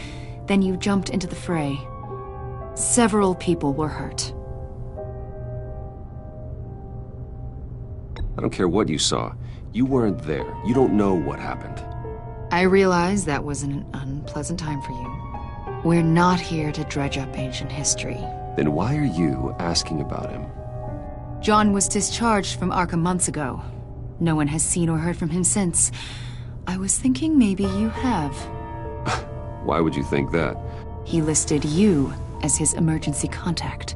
Speaker 14: Then you jumped into the fray. Several people were hurt.
Speaker 1: I don't care what you saw. You weren't there. You don't know what happened.
Speaker 14: I realize that was an unpleasant time for you. We're not here to dredge up ancient history.
Speaker 1: Then why are you asking about him?
Speaker 14: John was discharged from Arkham months ago. No one has seen or heard from him since. I was thinking maybe you have.
Speaker 1: Why would you think that?
Speaker 14: He listed you as his emergency contact.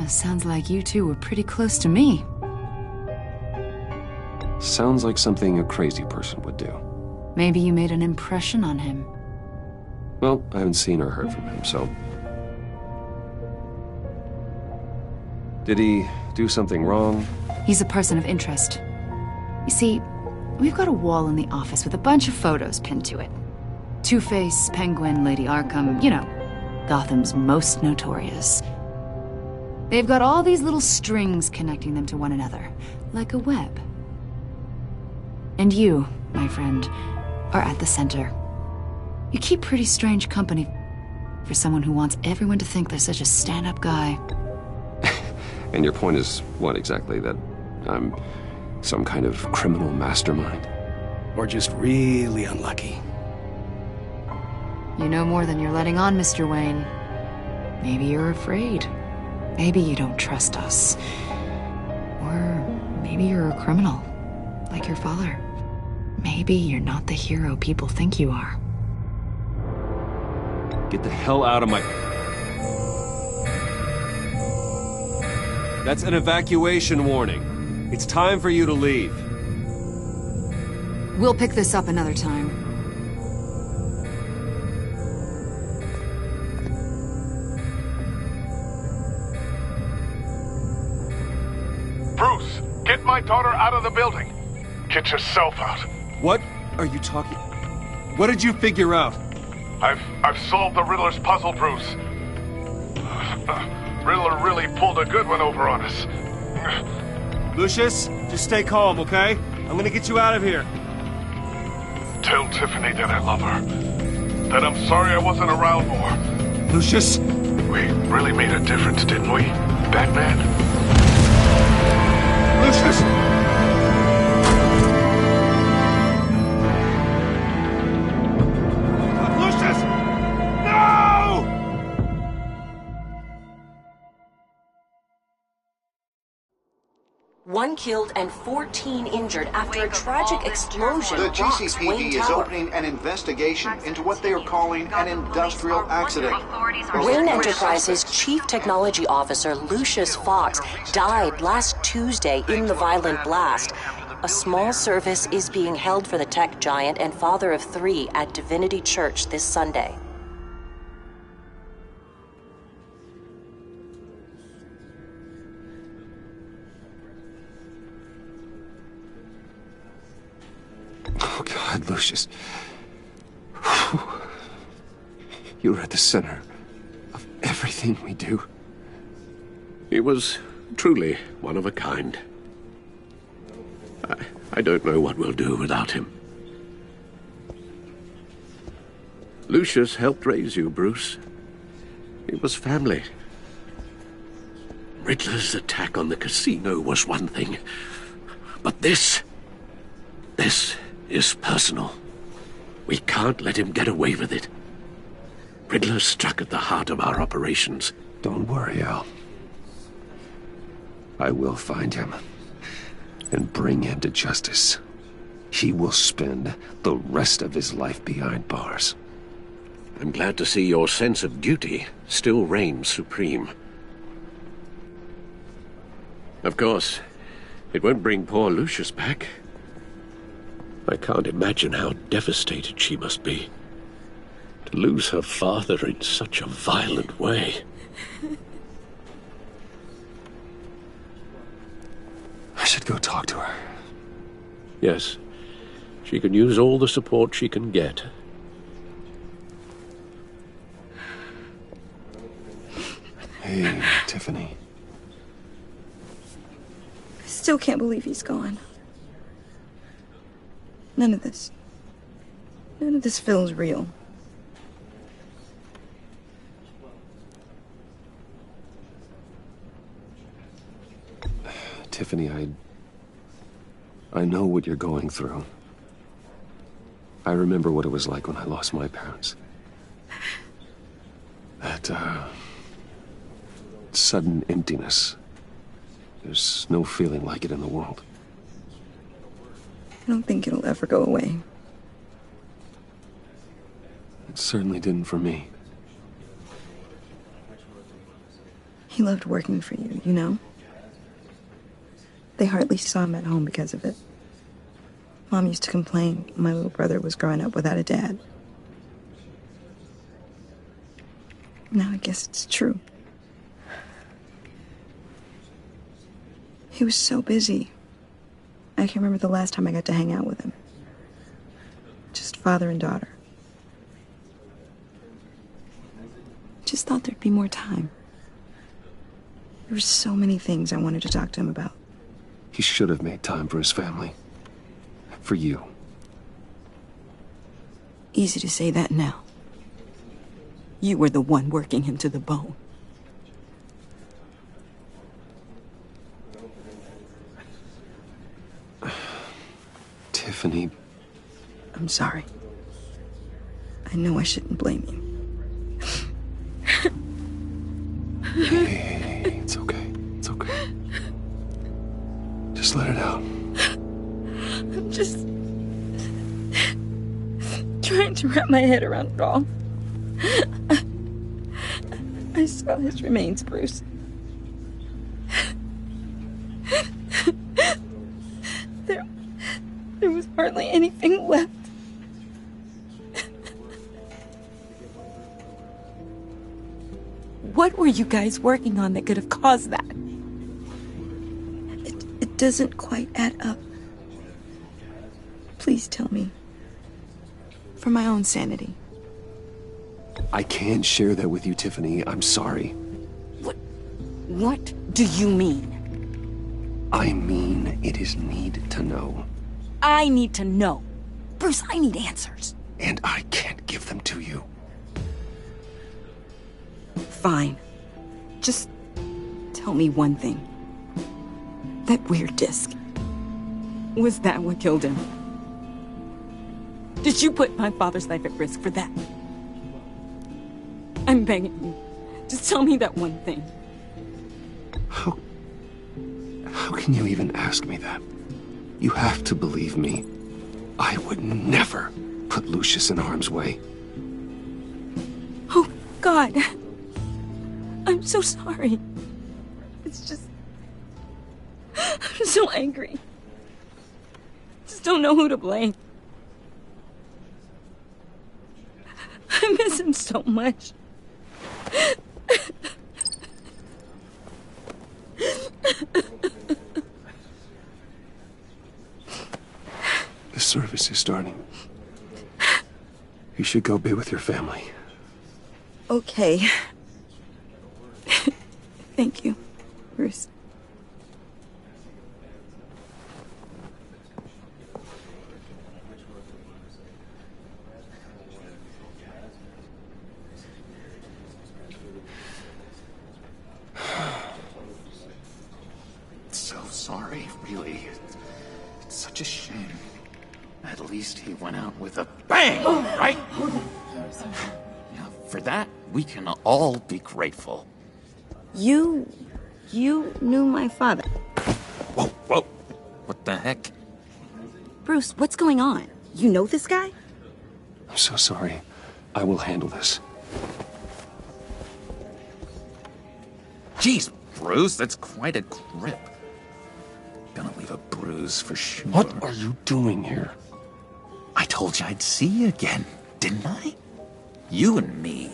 Speaker 14: Sounds like you two were pretty close to me.
Speaker 1: Sounds like something a crazy person would do.
Speaker 14: Maybe you made an impression on him.
Speaker 1: Well, I haven't seen or heard from him, so... Did he do something wrong?
Speaker 14: He's a person of interest. You see, we've got a wall in the office with a bunch of photos pinned to it. Two-Face, Penguin, Lady Arkham, you know, Gotham's most notorious. They've got all these little strings connecting them to one another, like a web. And you, my friend, are at the center. You keep pretty strange company for someone who wants everyone to think they're such a stand-up guy.
Speaker 1: And your point is what exactly? That I'm some kind of criminal mastermind?
Speaker 20: Or just really unlucky?
Speaker 14: You know more than you're letting on, Mr. Wayne. Maybe you're afraid. Maybe you don't trust us. Or maybe you're a criminal, like your father. Maybe you're not the hero people think you are.
Speaker 1: Get the hell out of my... That's an evacuation warning. It's time for you to leave.
Speaker 14: We'll pick this up another time.
Speaker 17: Bruce, get my daughter out of the building. Get yourself out.
Speaker 1: What are you talking... What did you figure out?
Speaker 17: I've solved the Riddler's puzzle, Bruce. Riddler really pulled a good one over on us.
Speaker 1: Lucius, just stay calm, okay? I'm gonna get you out of here.
Speaker 17: Tell Tiffany that I love her. That I'm sorry I wasn't around more.
Speaker 1: Lucius?
Speaker 17: We really made a difference, didn't we, Batman?
Speaker 1: Lucius!
Speaker 21: One killed and 14 injured after a tragic explosion.
Speaker 2: The
Speaker 21: rocks
Speaker 2: GCPD
Speaker 21: Wayne
Speaker 2: is
Speaker 21: Tower.
Speaker 2: opening an investigation into what they are calling an industrial accident.
Speaker 21: Wayne Enterprises' Chief Technology Officer Lucius Fox died last Tuesday in the violent blast. A small service is being held for the tech giant and father of 3 at Divinity Church this Sunday.
Speaker 1: Oh, God, Lucius. You were at the center of everything we do.
Speaker 4: He was truly one of a kind. I don't know what we'll do without him. Lucius helped raise you, Bruce. It was family. Riddler's attack on the casino was one thing, but this is personal. We can't let him get away with it. Riddler struck at the heart of our operations.
Speaker 1: Don't worry, Al. I will find him and bring him to justice. He will spend the rest of his life behind bars.
Speaker 4: I'm glad to see your sense of duty still reigns supreme. Of course, it won't bring poor Lucius back. I can't imagine how devastated she must be to lose her father in such a violent way.
Speaker 1: I should go talk to her.
Speaker 4: Yes, she can use all the support she can get.
Speaker 1: Hey, Tiffany.
Speaker 5: I still can't believe he's gone. None of this feels real.
Speaker 1: Tiffany, I know what you're going through. I remember what it was like when I lost my parents. That, sudden emptiness. There's no feeling like it in the world.
Speaker 5: I don't think it'll ever go away.
Speaker 1: It certainly didn't for me.
Speaker 5: He loved working for you, you know? They hardly saw him at home because of it. Mom used to complain my little brother was growing up without a dad. Now I guess it's true. He was so busy. I can't remember the last time I got to hang out with him. Just father and daughter. Just thought there'd be more time. There were so many things I wanted to talk to him about.
Speaker 1: He should have made time for his family. For you.
Speaker 5: Easy to say that now. You were the one working him to the bone.
Speaker 1: Tiffany.
Speaker 5: I'm sorry. I know I shouldn't blame you.
Speaker 1: Hey, it's okay. It's okay. Just let it out.
Speaker 5: I'm just trying to wrap my head around it all. I saw his remains, Bruce. There was hardly anything left. What were you guys working on that could have caused that? It doesn't quite add up. Please tell me. For my own sanity.
Speaker 1: I can't share that with you, Tiffany. I'm sorry.
Speaker 5: What do you mean?
Speaker 1: I mean, it is need to know.
Speaker 5: I need to know. Bruce, I need answers.
Speaker 1: And I can't give them to you.
Speaker 5: Fine. Just tell me one thing. That weird disc. Was that what killed him? Did you put my father's life at risk for that? I'm begging you. Just tell me that one thing.
Speaker 1: How can you even ask me that? You have to believe me. I would never put Lucius in harm's way.
Speaker 5: Oh, God. I'm so sorry. It's just... I'm so angry. Just don't know who to blame. I miss him so much.
Speaker 1: The service is starting. You should go be with your family.
Speaker 5: Okay. Thank you, Bruce.
Speaker 8: So sorry, really. It's such a shame. At least he went out with a bang, right? Yeah, for that, we can all be grateful.
Speaker 5: You knew my father.
Speaker 8: Whoa, whoa. What the heck?
Speaker 5: Bruce, what's going on? You know this guy?
Speaker 1: I'm so sorry. I will handle this.
Speaker 8: Jeez, Bruce, that's quite a grip. Gonna leave a bruise for sure.
Speaker 1: What are you doing here?
Speaker 8: I told you I'd see you again, didn't I? You and me,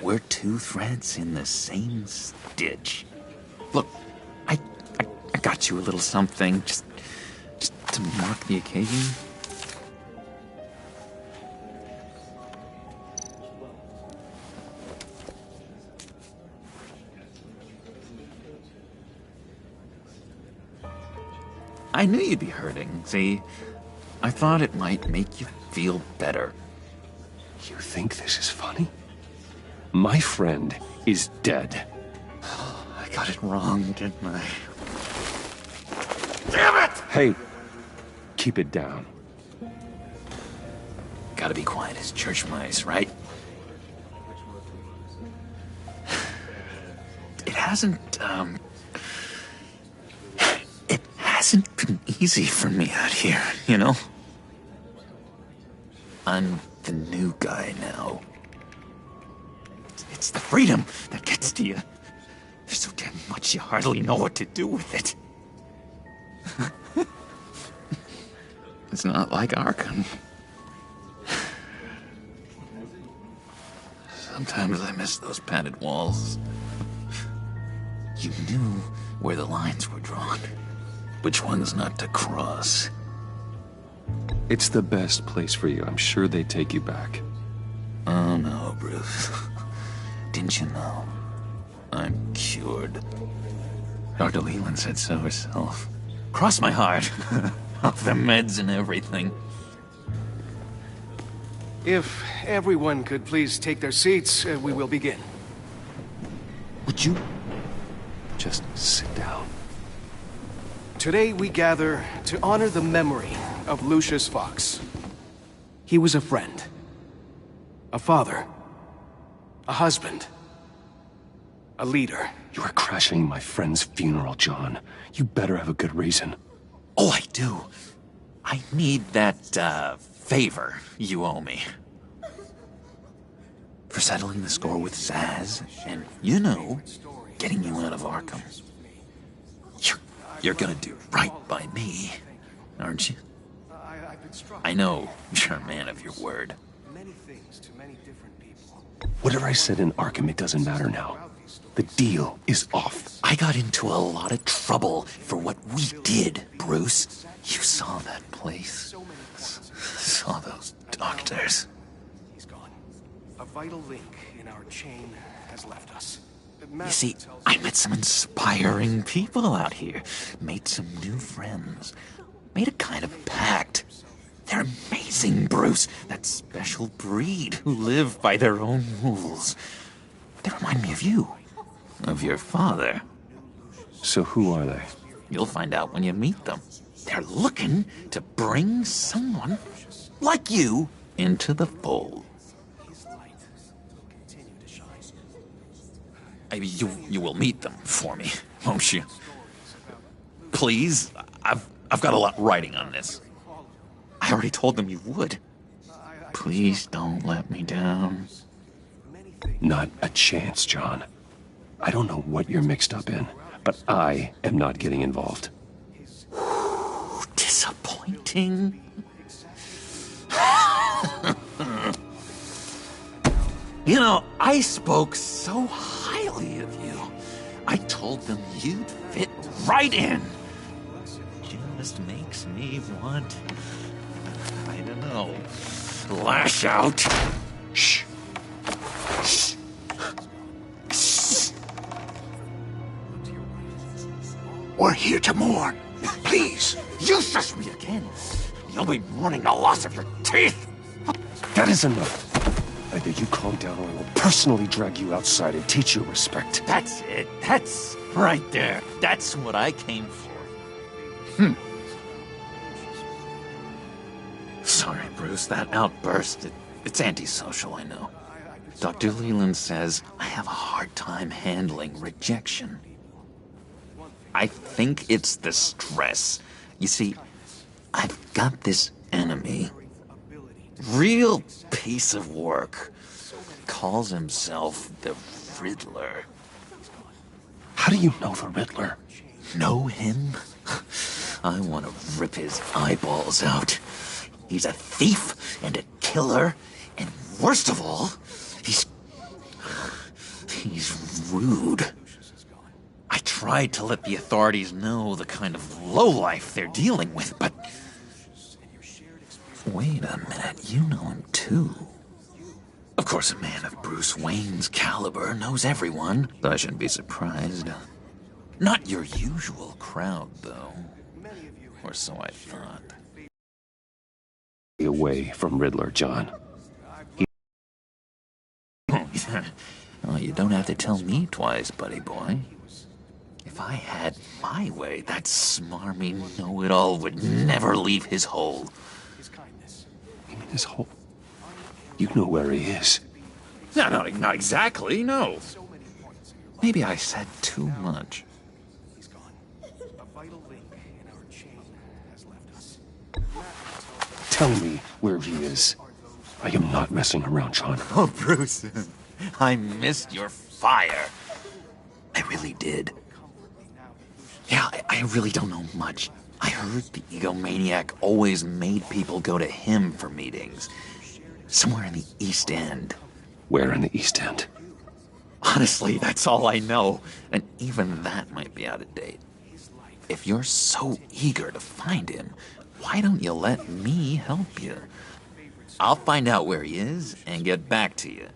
Speaker 8: we're two threads in the same stitch. Look, I got you a little something, just to mark the occasion. I knew you'd be hurting, see? I thought it might make you feel better.
Speaker 1: You think this is funny? My friend is dead.
Speaker 8: I got it wrong, didn't I? Damn it!
Speaker 1: Hey, keep it down.
Speaker 8: Gotta be quiet as church mice, right? It hasn't been easy for me out here, you know? I'm the new guy now. It's the freedom that gets to you. There's so damn much you hardly know what to do with it. It's not like Arkham. Sometimes I miss those padded walls. You knew where the lines were drawn. Which ones not to cross.
Speaker 1: It's the best place for you. I'm sure they take you back.
Speaker 8: Oh no, Bruce. Didn't you know? I'm cured. Dr. Leland said so herself. Cross my heart. Off the meds and everything.
Speaker 3: If everyone could please take their seats, we will begin.
Speaker 8: Would you
Speaker 1: just sit down?
Speaker 3: Today we gather to honor the memory of Lucius Fox. He was a friend, a father, a husband, a leader.
Speaker 1: You are crashing my friend's funeral, John. You better have a good reason.
Speaker 8: Oh, I do. I need that, favor you owe me. For settling the score with Zsasz, and, you know, getting you out of Arkham. You're gonna do right by me, aren't you? I know you're a man of your word.
Speaker 1: Whatever I said in Arkham, it doesn't matter now. The deal is off.
Speaker 8: I got into a lot of trouble for what we did, Bruce. You saw that place. Saw those doctors.
Speaker 3: He's gone. A vital link in our chain has left us.
Speaker 8: You see, I met some inspiring people out here. Made some new friends. Made a kind of pact. They're amazing, Bruce. That special breed who live by their own rules. They remind me of you. Of your father.
Speaker 1: So who are they?
Speaker 8: You'll find out when you meet them. They're looking to bring someone like you into the fold. You will meet them for me, won't you? Please, I've got a lot riding on this. I already told them you would. Please don't let me down.
Speaker 1: Not a chance, John. I don't know what you're mixed up in, but I am not getting involved.
Speaker 8: Disappointing. You know, I spoke so highly of you. I told them you'd fit right in. Just makes me want, I don't know, lash out. Shh. Shh. Shh.
Speaker 6: We're here to mourn. Please.
Speaker 8: You shush me again. You'll be mourning the loss of your teeth.
Speaker 1: That is enough. Either you calm down or I will personally drag you outside and teach you respect.
Speaker 8: That's it. That's right there. That's what I came for. Sorry, Bruce. That outburst, it's antisocial, I know. Dr. Leland says I have a hard time handling rejection. I think it's the stress. You see, I've got this enemy. Real piece of work. Calls himself the Riddler.
Speaker 1: How do you know the Riddler?
Speaker 8: Know him? I want to rip his eyeballs out. He's a thief and a killer, and worst of all, he's rude. I tried to let the authorities know the kind of lowlife they're dealing with, but... Wait a minute, you know him too. Of course, a man of Bruce Wayne's caliber knows everyone, so I shouldn't be surprised. Not your usual crowd, though. Or so I thought.
Speaker 1: Away from Riddler, John.
Speaker 8: Oh, you don't have to tell me twice, buddy boy. If I had my way, that smarmy know-it-all would never leave his hole.
Speaker 1: You mean his hole? You know where he is.
Speaker 8: No, not exactly, no. Maybe I said too much.
Speaker 1: Tell me where he is. I am not messing around, John.
Speaker 8: Oh, Bruce, I missed your fire. I really did. Yeah, I really don't know much. I heard the egomaniac always made people go to him for meetings. Somewhere in the East End.
Speaker 1: Where in the East End?
Speaker 8: Honestly, that's all I know. And even that might be out of date. If you're so eager to find him, why don't you let me help you? I'll find out where he is and get back to you.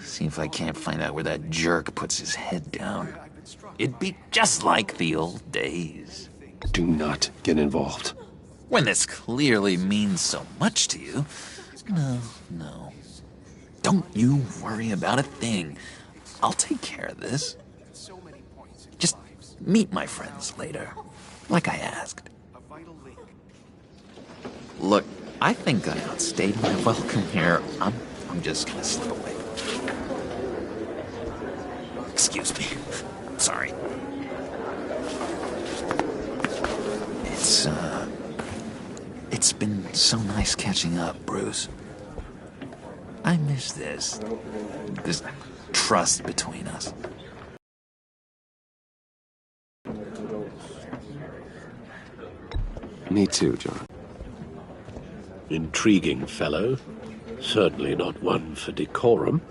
Speaker 8: See if I can't find out where that jerk puts his head down. It'd be just like the old days.
Speaker 1: Do not get involved.
Speaker 8: When this clearly means so much to you. No. Don't you worry about a thing. I'll take care of this. Just meet my friends later, like I asked. Look, I think I outstayed my welcome here. I'm just gonna slip away. Excuse me. Sorry. It's been so nice catching up, Bruce. I miss this trust between us.
Speaker 1: Me too, John.
Speaker 4: Intriguing fellow. Certainly not one for decorum.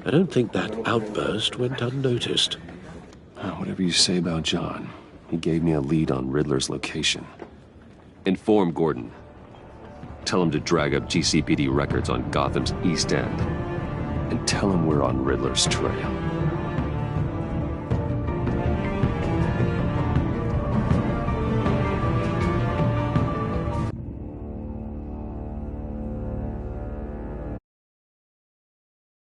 Speaker 4: I don't think that outburst went unnoticed.
Speaker 1: Whatever you say about John, he gave me a lead on Riddler's location. Inform Gordon. Tell him to drag up GCPD records on Gotham's East End. And tell him we're on Riddler's trail.